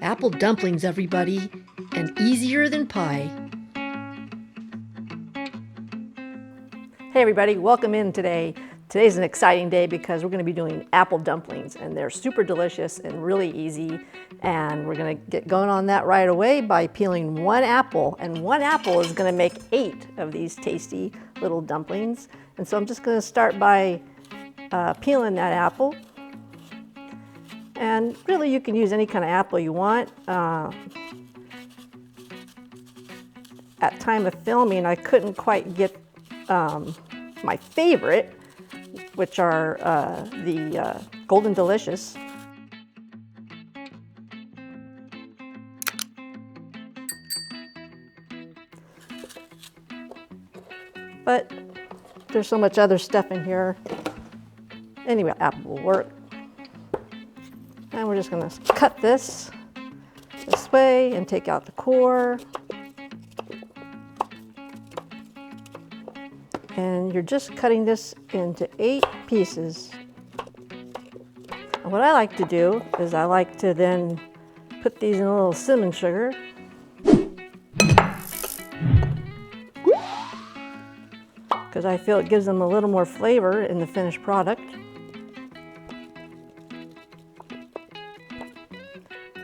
Apple dumplings, everybody, and easier than pie. Hey everybody, welcome in today. Today's an exciting day because we're going to be doing apple dumplings, and they're super delicious and really easy. And we're going to get going on that right away by peeling one apple, and one apple is going to make 8 of these tasty little dumplings. And so I'm just going to start by peeling that apple. And really you can use any kind of apple you want. At time of filming I couldn't quite get my favorite, which are the Golden Delicious. But there's so much other stuff in here. Anyway, apple will work. And we're just going to cut this way and take out the core. And you're just cutting this into 8 pieces. And what I like to do is I like to then put these in a little cinnamon sugar. Because I feel it gives them a little more flavor in the finished product.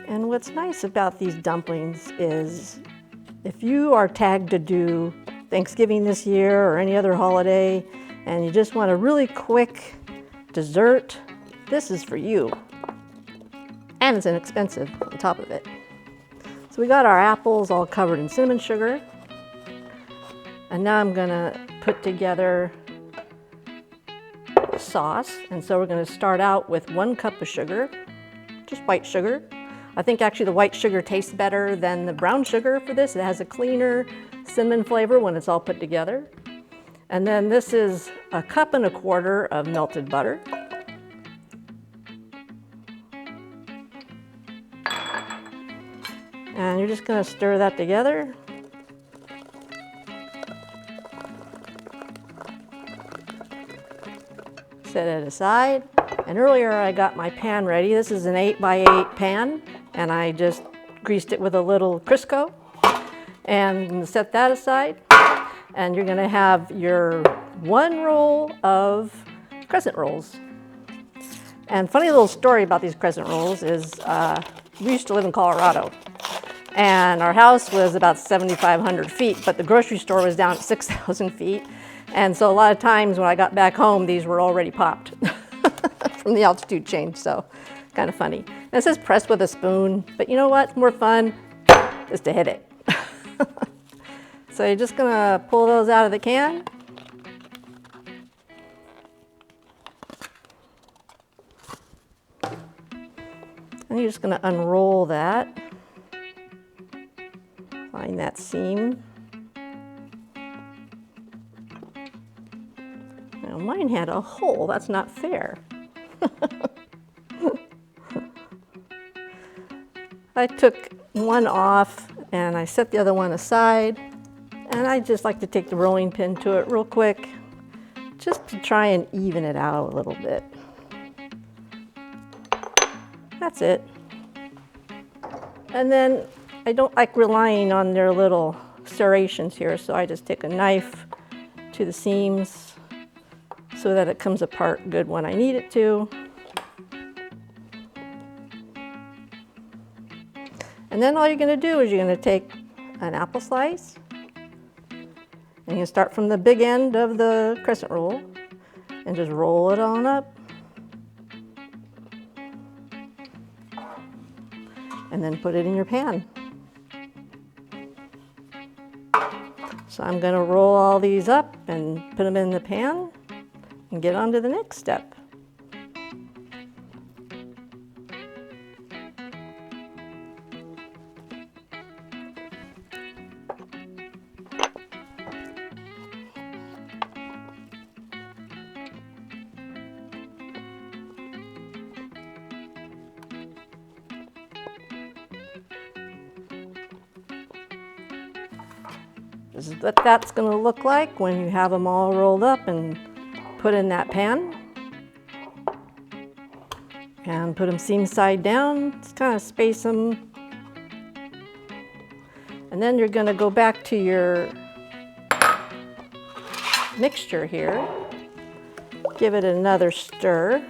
And what's nice about these dumplings is if you are tagged to do Thanksgiving this year or any other holiday and you just want a really quick dessert, this is for you. And it's inexpensive on top of it. So we got our apples all covered in cinnamon sugar. And now I'm gonna put together sauce. And so we're gonna start out with 1 cup of sugar, just white sugar. I think actually the white sugar tastes better than the brown sugar for this. It has a cleaner cinnamon flavor when it's all put together. And then this is 1.25 cups of melted butter. And you're just going to stir that together. Set it aside. And earlier I got my pan ready. This is an 8x8 pan, and I just greased it with a little Crisco. And set that aside. And you're going to have your 1 roll of crescent rolls. And funny little story about these crescent rolls is we used to live in Colorado. And our house was about 7,500 feet, but the grocery store was down at 6,000 feet. And so a lot of times when I got back home, these were already popped from the altitude change, so kind of funny. And it says press with a spoon, but you know what's more fun? Is to hit it. So you're just gonna pull those out of the can. And you're just gonna unroll that. Find that seam. Now mine had a hole, that's not fair. I took one off and I set the other one aside, and I just like to take the rolling pin to it real quick just to try and even it out a little bit. That's it. And then I don't like relying on their little serrations here, so I just take a knife to the seams so that it comes apart good when I need it to. And then all you're going to do is you're going to take an apple slice, and you start from the big end of the crescent roll and just roll it on up. And then put it in your pan. So I'm going to roll all these up and put them in the pan and get on to the next step. This is what that's going to look like when you have them all rolled up and put in that pan. And put them seam side down, just kind of space them And then you're going to go back to your mixture here. Give it another stir.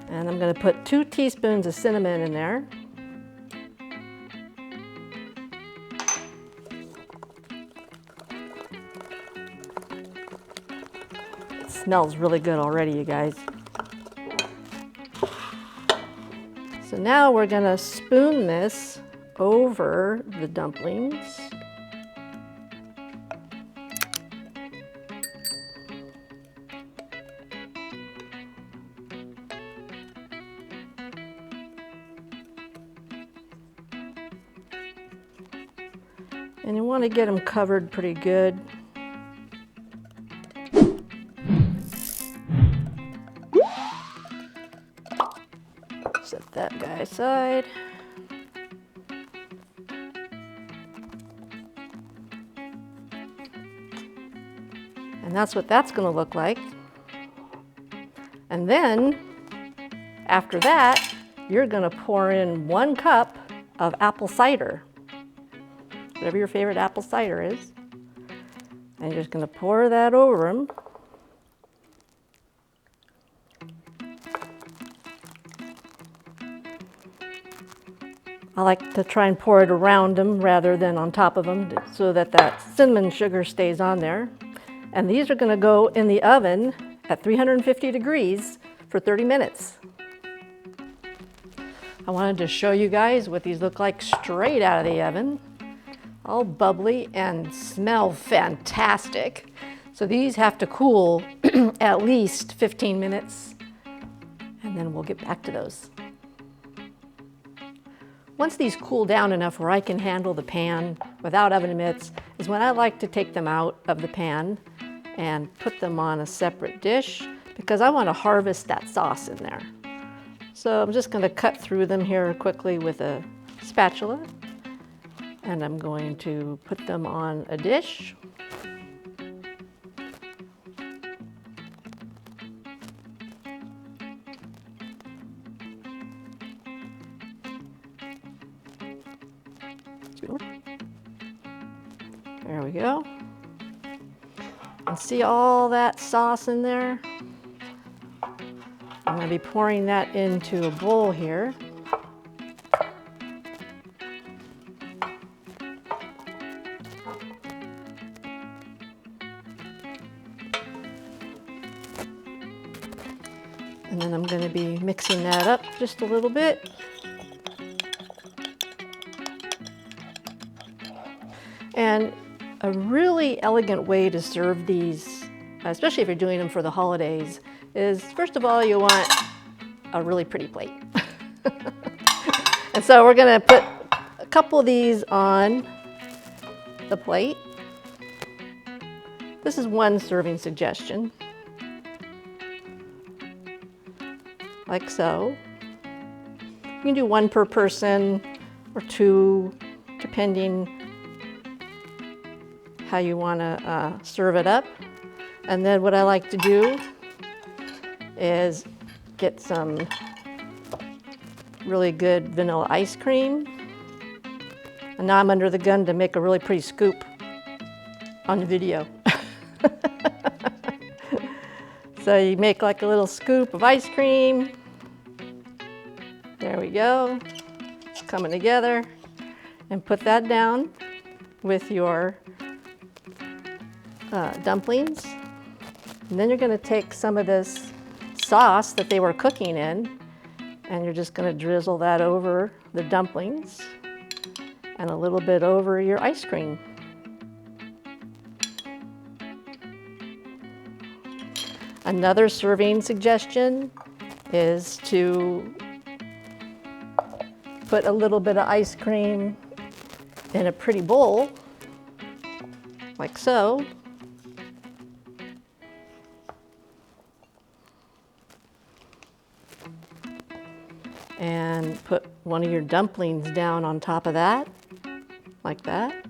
And I'm going to put 2 teaspoons of cinnamon in there. It smells really good already, you guys. So now we're going to spoon this over the dumplings. And you want to get them covered pretty good. Set that guy aside. And that's what that's going to look like. And then, after that, you're going to pour in 1 cup of apple cider. Whatever your favorite apple cider is. And you're just going to pour that over them. I like to try and pour it around them rather than on top of them so that that cinnamon sugar stays on there. And these are going to go in the oven at 350 degrees for 30 minutes. I wanted to show you guys what these look like straight out of the oven. All bubbly and smell fantastic. So these have to cool at least 15 minutes, and then we'll get back to those. Once these cool down enough where I can handle the pan without oven mitts is when I like to take them out of the pan and put them on a separate dish because I want to harvest that sauce in there. So I'm just going to cut through them here quickly with a spatula. And I'm going to put them on a dish. There we go. And see all that sauce in there? I'm going to be pouring that into a bowl here. And then I'm going to be mixing that up just a little bit. And a really elegant way to serve these, especially if you're doing them for the holidays, is first of all, you want a really pretty plate. And so we're going to put a couple of these on the plate. This is one serving suggestion. Like so. You can do 1 per person or 2, depending how you want to serve it up. And then what I like to do is get some really good vanilla ice cream. And now I'm under the gun to make a really pretty scoop on the video. So you make like a little scoop of ice cream. There we go. It's coming together. And put that down with your dumplings. And then you're going to take some of this sauce that they were cooking in, and you're just going to drizzle that over the dumplings and a little bit over your ice cream. Another serving suggestion is to put a little bit of ice cream in a pretty bowl, like so. And put one of your dumplings down on top of that, like that.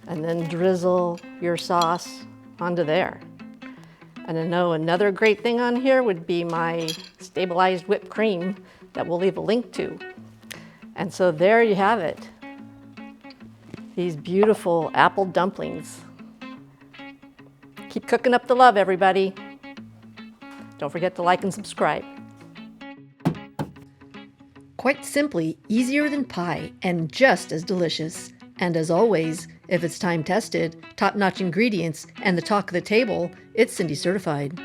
And then drizzle your sauce onto there. And I know another great thing on here would be my stabilized whipped cream that we'll leave a link to. And so there you have it. These beautiful apple dumplings. Keep cooking up the love, everybody. Don't forget to like and subscribe. Quite simply, easier than pie and just as delicious. And as always, if it's time tested, top-notch ingredients, and the talk of the table, it's Cindy certified.